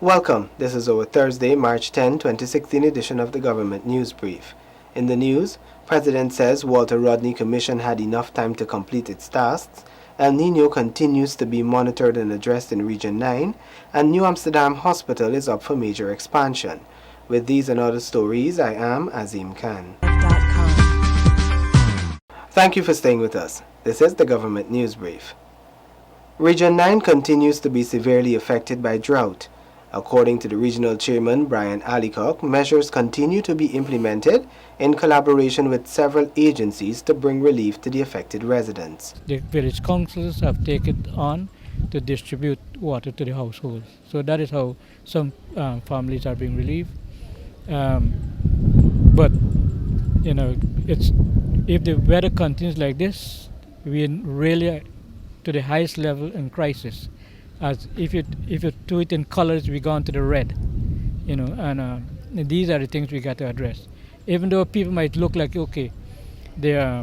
Welcome. This is our Thursday, March 10, 2016 edition of the Government News Brief. In the news, President says Walter Rodney Commission had enough time to complete its tasks, El Nino continues to be monitored and addressed in Region 9, and New Amsterdam Hospital is up for major expansion. With these and other stories, I am Azim Khan. Thank you for staying with us. This is the Government News Brief. Region 9 continues to be severely affected by drought. According to the regional chairman, Brian Allicock, measures continue to be implemented in collaboration with several agencies to bring relief to the affected residents. The village councils have taken on to distribute water to the households. So that is how some families are being relieved. But, it's if the weather continues like this, we're really to the highest level in crisis. As if you do it in colors, we go on to the red, and these are the things we got to address. Even though people might look like they're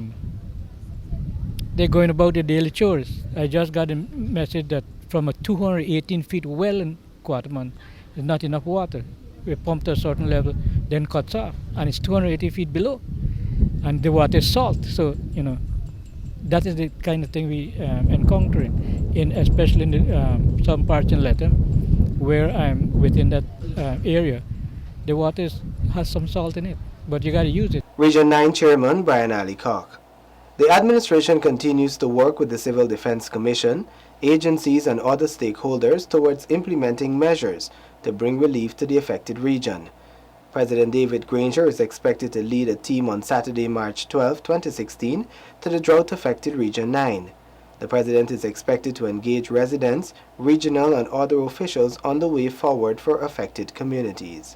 going about their daily chores. I just got a message that from a 218 feet well in Quaterman, there's not enough water. We pumped to a certain level, then cuts off, and it's 280 feet below, and the water is salt. So that is the kind of thing we encountering, especially in some parts in Letter, where I'm within that area. The water has some salt in it, but you got to use it. Region 9 Chairman Brian Allicock. The administration continues to work with the Civil Defense Commission, agencies and other stakeholders towards implementing measures to bring relief to the affected region. President David Granger is expected to lead a team on Saturday, March 12, 2016, to the drought-affected Region 9. The President is expected to engage residents, regional and other officials on the way forward for affected communities.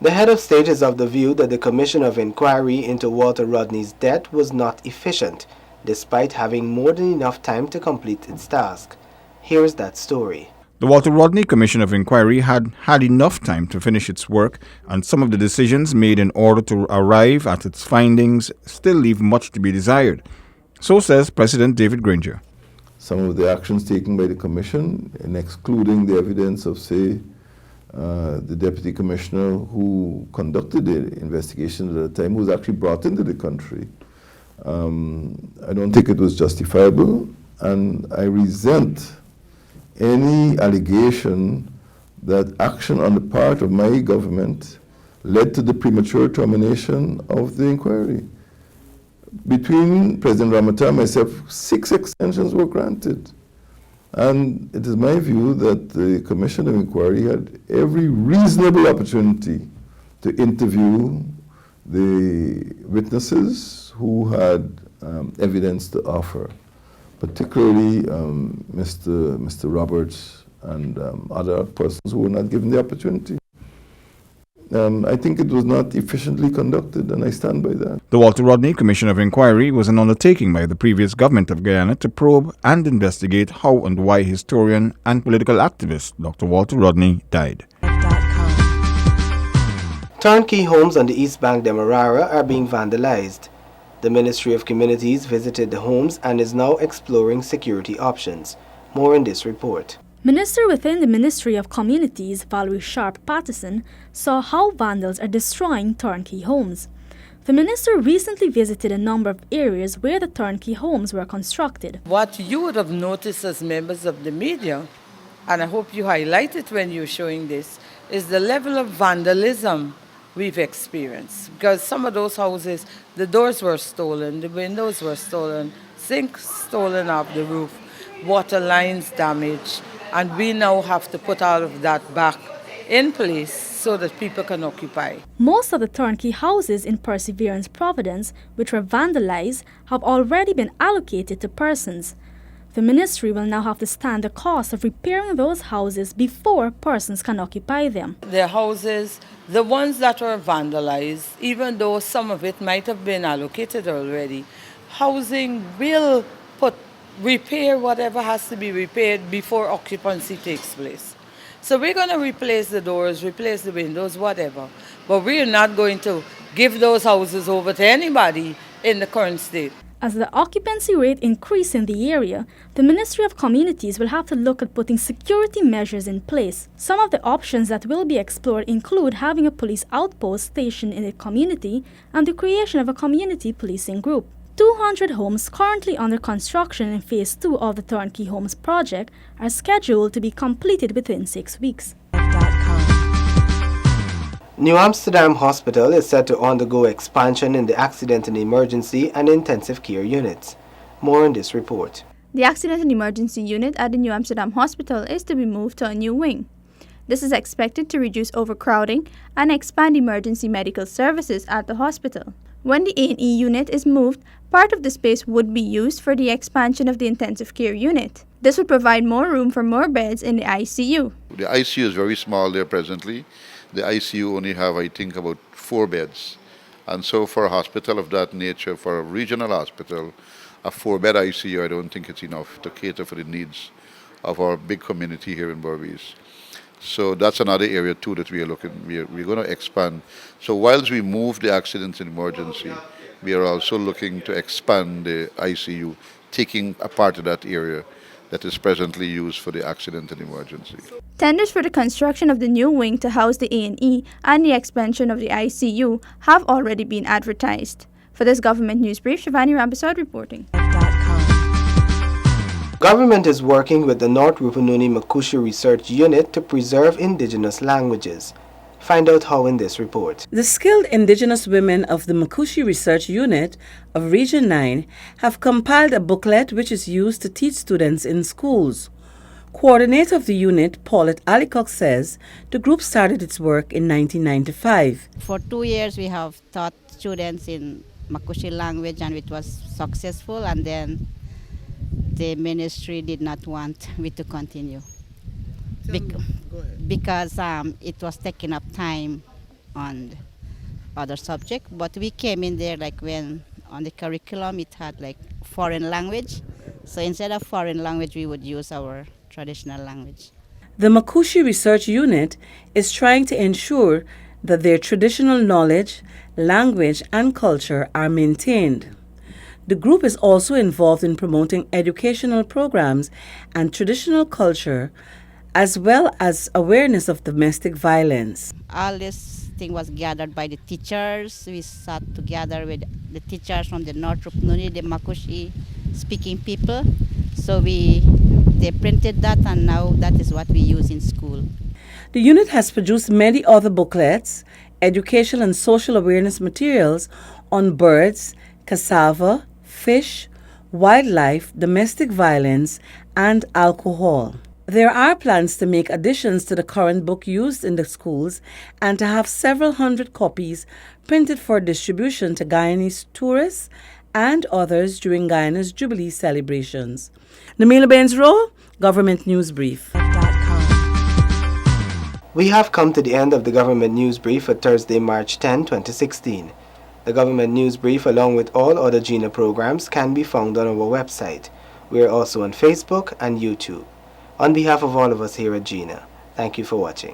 The head of state is of the view that the Commission of Inquiry into Walter Rodney's death was not efficient, despite having more than enough time to complete its task. Here's that story. The Walter Rodney Commission of Inquiry had enough time to finish its work, and some of the decisions made in order to arrive at its findings still leave much to be desired. So says President David Granger. Some of the actions taken by the Commission, in excluding the evidence of, say, the Deputy Commissioner who conducted the investigation at the time, who was actually brought into the country, I don't think it was justifiable, and I resent any allegation that action on the part of my government led to the premature termination of the inquiry. Between President Ramata and myself, 6 extensions were granted. And it is my view that the Commission of Inquiry had every reasonable opportunity to interview the witnesses who had evidence to offer, particularly Mr. Roberts and other persons who were not given the opportunity. I think it was not efficiently conducted, and I stand by that. The Walter Rodney Commission of Inquiry was an undertaking by the previous government of Guyana to probe and investigate how and why historian and political activist Dr. Walter Rodney died. Turnkey Homes on the East Bank Demerara are being vandalized. The Ministry of Communities visited the homes and is now exploring security options. More in this report. Minister within the Ministry of Communities, Valerie Sharp-Patterson, saw how vandals are destroying turnkey homes. The minister recently visited a number of areas where the turnkey homes were constructed. What you would have noticed as members of the media, and I hope you highlight it when you're showing this, is the level of vandalism we've experienced. Because some of those houses, the doors were stolen, the windows were stolen, sinks stolen off the roof, water lines damaged, and we now have to put all of that back in place so that people can occupy. Most of the turnkey houses in Perseverance Providence, which were vandalized, have already been allocated to persons. The ministry will now have to stand the cost of repairing those houses before persons can occupy them. The houses, the ones that were vandalized, even though some of it might have been allocated already, housing will repair whatever has to be repaired before occupancy takes place. So we're going to replace the doors, replace the windows, whatever. But we're not going to give those houses over to anybody in the current state. As the occupancy rate increases in the area, the Ministry of Communities will have to look at putting security measures in place. Some of the options that will be explored include having a police outpost stationed in a community and the creation of a community policing group. 200 homes currently under construction in Phase 2 of the Turnkey Homes project are scheduled to be completed within 6 weeks. New Amsterdam Hospital is set to undergo expansion in the accident and emergency and intensive care units. More in this report. The accident and emergency unit at the New Amsterdam Hospital is to be moved to a new wing. This is expected to reduce overcrowding and expand emergency medical services at the hospital. When the A&E unit is moved, part of the space would be used for the expansion of the intensive care unit. This would provide more room for more beds in the ICU. The ICU is very small there presently. The ICU only have, I think, about 4 beds. And so for a hospital of that nature, for a regional hospital, a 4-bed ICU, I don't think it's enough to cater for the needs of our big community here in Berbice. So that's another area too that we're going to expand. So whilst we move the accidents and emergency, we are also looking to expand the ICU, taking a part of that area that is presently used for the accident and emergency. Tenders for the construction of the new wing to house the A&E and the expansion of the ICU have already been advertised. For this Government News Brief, Shivani Rambasad reporting. Government is working with the North Rupununi Makushi Research Unit to preserve indigenous languages. Find out how in this report. The skilled indigenous women of the Makushi Research Unit of Region 9 have compiled a booklet which is used to teach students in schools. Coordinator of the unit, Paulette Alicock, says the group started its work in 1995. For 2 years we have taught students in Makushi language and it was successful, and then the ministry did not want me to continue. Because it was taking up time on other subject, but we came in there like when on the curriculum it had like foreign language, so instead of foreign language we would use our traditional language. The Makushi Research Unit is trying to ensure that their traditional knowledge, language and culture are maintained. The group is also involved in promoting educational programs and traditional culture, as well as awareness of domestic violence. All this thing was gathered by the teachers. We sat together with the teachers from the North Rupununi, the Makushi speaking people. So they printed that, and now that is what we use in school. The unit has produced many other booklets, educational and social awareness materials on birds, cassava, fish, wildlife, domestic violence, and alcohol. There are plans to make additions to the current book used in the schools and to have several hundred copies printed for distribution to Guyanese tourists and others during Guyana's Jubilee celebrations. Namila Baines-Rowe, Government News Brief. We have come to the end of the Government News Brief for Thursday, March 10, 2016. The Government News Brief, along with all other GINA programs, can be found on our website. We are also on Facebook and YouTube. On behalf of all of us here at GINA, thank you for watching.